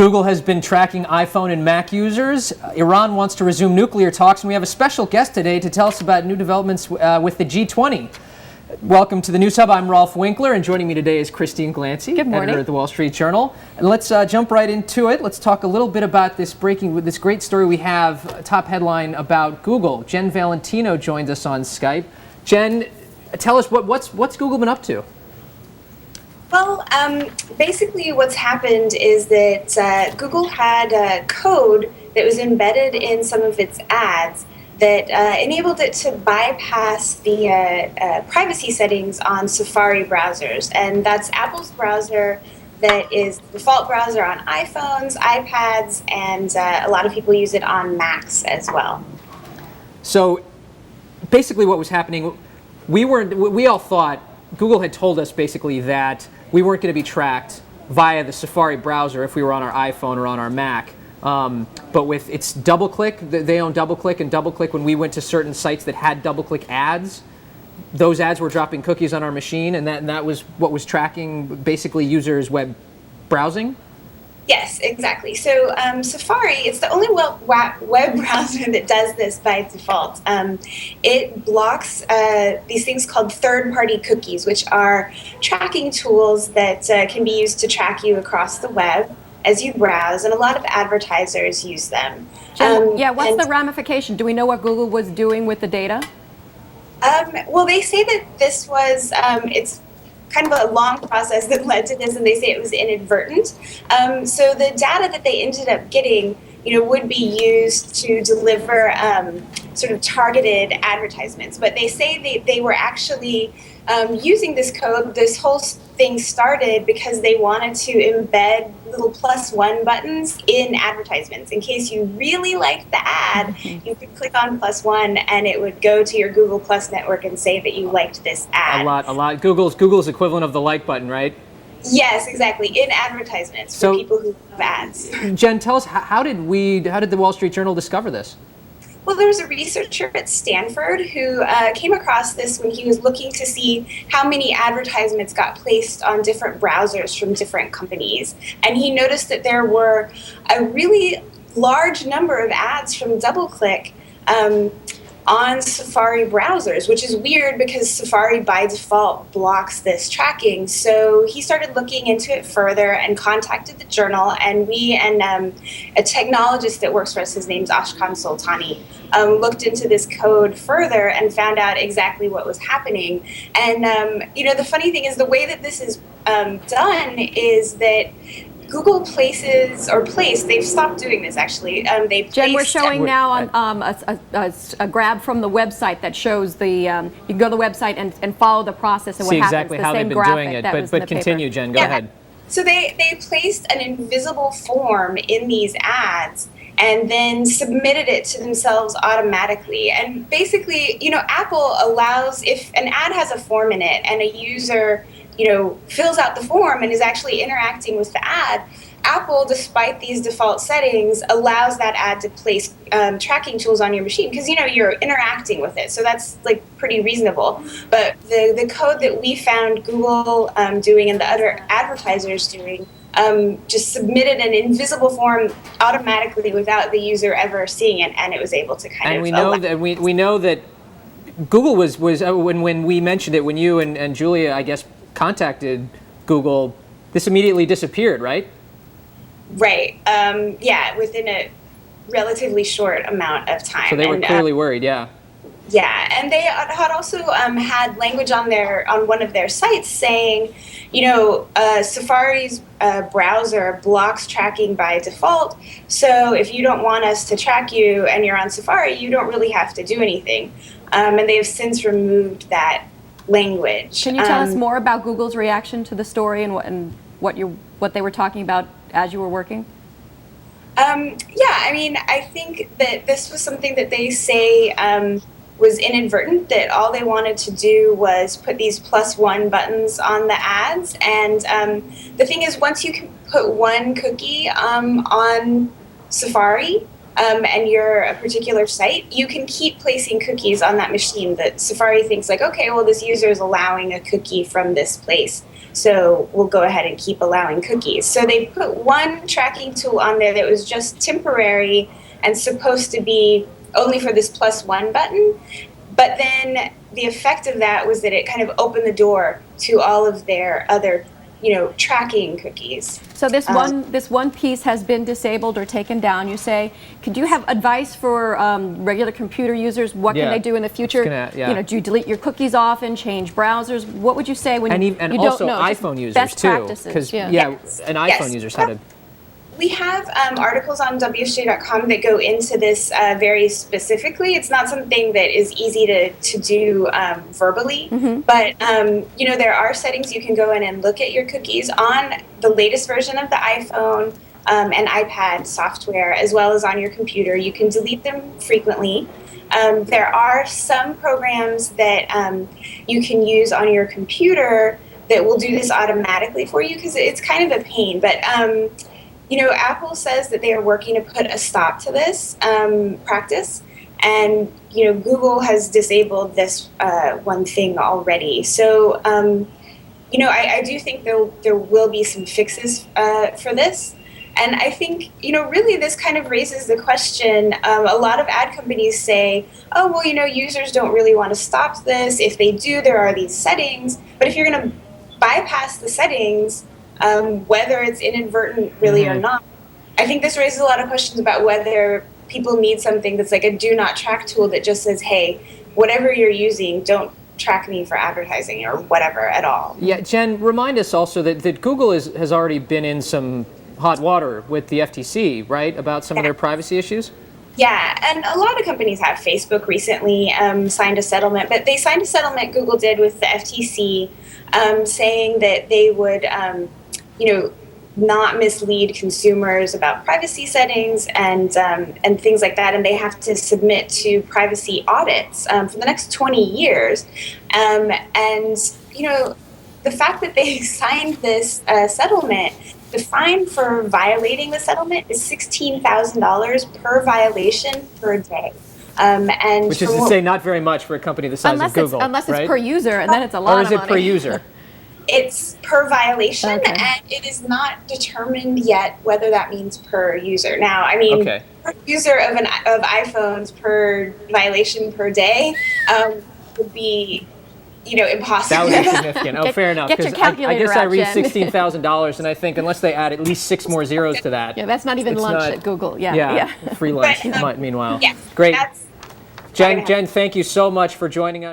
Google has been tracking iPhone and Mac users. Iran wants to resume nuclear talks, and we have a special guest today to tell us about new developments with the G20. Welcome to the News Hub. I'm Rolf Winkler, and joining me today is Christine Glancy, editor at the Wall Street Journal. And let's jump right into it. Let's talk a little bit about this great story we have, a top headline about Google. Jen Valentino joins us on Skype. Jen, tell us what's Google been up to? Well, basically what's happened is that Google had a code that was embedded in some of its ads that enabled it to bypass the privacy settings on Safari browsers. And that's Apple's browser that is the default browser on iPhones, iPads, and a lot of people use it on Macs as well. So basically what was happening, we all thought, Google had told us basically that we weren't going to be tracked via the Safari browser if we were on our iPhone or on our Mac. But with its DoubleClick, they own DoubleClick, and DoubleClick, when we went to certain sites that had DoubleClick ads, those ads were dropping cookies on our machine, and that was what was tracking basically users' web browsing? Yes, exactly. So Safari, it's the only web browser that does this by default. It blocks these things called third-party cookies, which are tracking tools that can be used to track you across the web as you browse, and a lot of advertisers use them. What's the ramification? Do we know what Google was doing with the data? Well, they say that this was, it's kind of a long process that led to this, and they say it was inadvertent. So the data that they ended up getting, would be used to deliver sort of targeted advertisements. But they say they were actually using this code. This whole thing started because they wanted to embed little +1 buttons in advertisements. In case you really liked the ad, you could click on +1 and it would go to your Google Plus network and say that you liked this ad. A lot. Google's equivalent of the like button, right? Yes, exactly, in advertisements for people who love ads. Jen, tell us, how did the Wall Street Journal discover this? Well, there was a researcher at Stanford who came across this when he was looking to see how many advertisements got placed on different browsers from different companies. And he noticed that there were a really large number of ads from DoubleClick on Safari browsers, which is weird because Safari by default blocks this tracking. So he started looking into it further and contacted the journal, and we and a technologist that works for us, his name's Ashkan Soltani, looked into this code further and found out exactly what was happening. And the funny thing is, the way that this is done is that Google they've stopped doing this actually. Jen, we're showing now on a grab from the website that shows you can go to the website and follow the process and what happens. See exactly how they've been doing it, but continue, Jen, go ahead. So they placed an invisible form in these ads and then submitted it to themselves automatically. And basically, Apple allows, if an ad has a form in it and a user fills out the form and is actually interacting with the ad, Apple, despite these default settings, allows that ad to place tracking tools on your machine because you're interacting with it, so that's pretty reasonable. But the code that we found Google doing and the other advertisers doing just submitted an invisible form automatically without the user ever seeing it, and it was able to kind of. And we know that Google was when we mentioned it, when you and Julia, I guess, contacted Google, this immediately disappeared, right? Right. Within a relatively short amount of time. So they were clearly worried, yeah. Yeah, and they had also had language on one of their sites saying, Safari's browser blocks tracking by default, so if you don't want us to track you and you're on Safari, you don't really have to do anything. And they have since removed that language. Can you tell us more about Google's reaction to the story and what they were talking about as you were working? I think that this was something that they say was inadvertent, that all they wanted to do was put these +1 buttons on the ads. And the thing is, once you can put one cookie on Safari, and you're a particular site, you can keep placing cookies on that machine. That Safari thinks like, okay, well, this user is allowing a cookie from this place, so we'll go ahead and keep allowing cookies. So they put one tracking tool on there that was just temporary and supposed to be only for this +1 button. But then the effect of that was that it kind of opened the door to all of their other, tracking cookies. So this one piece has been disabled or taken down. You say, could you have advice for regular computer users? What can they do in the future? Do you delete your cookies often, change browsers? What would you say when you don't know? And also iPhone users best too, practices. because Yes. iPhone users had to. We have articles on WSJ.com that go into this very specifically. It's not something that is easy to do verbally, but there are settings you can go in and look at your cookies on the latest version of the iPhone and iPad software, as well as on your computer. You can delete them frequently. There are some programs that you can use on your computer that will do this automatically for you, because it's kind of a pain, but Apple says that they are working to put a stop to this practice, and Google has disabled this one thing already. So I do think there will be some fixes for this, and I think really this kind of raises the question. A lot of ad companies say, oh well, users don't really want to stop this. If they do, there are these settings. But if you're going to bypass the settings, whether it's inadvertent really or not, I think this raises a lot of questions about whether people need something that's like a do not track tool that just says, hey, whatever you're using, don't track me for advertising or whatever at all. Yeah, Jen, remind us also that Google has already been in some hot water with the FTC, right, about some of their privacy issues? Yeah, and a lot of companies have. Facebook recently signed a settlement, but they signed a settlement, Google did, with the FTC, saying that they would not mislead consumers about privacy settings and things like that, and they have to submit to privacy audits for the next 20 years. And the fact that they signed this settlement, the fine for violating the settlement is $16,000 per violation per day. And which is to say, not very much for a company the size of Google. Unless it's right? per user, and then it's a lot or is of it money. per user? It's per violation, Okay. and it is not determined yet whether that means per user. Now, I mean, per user of iPhones per violation per day would be, impossible. That would be significant. Fair enough. Get your 'cause calculator I guess I out, read Jen. $16,000, and I think unless they add at least 6 more zeros to that. Yeah, that's not even it's lunch not- at Google. Yeah, free lunch. But, Meanwhile, Yes, great. that's Jen, thank you so much for joining us.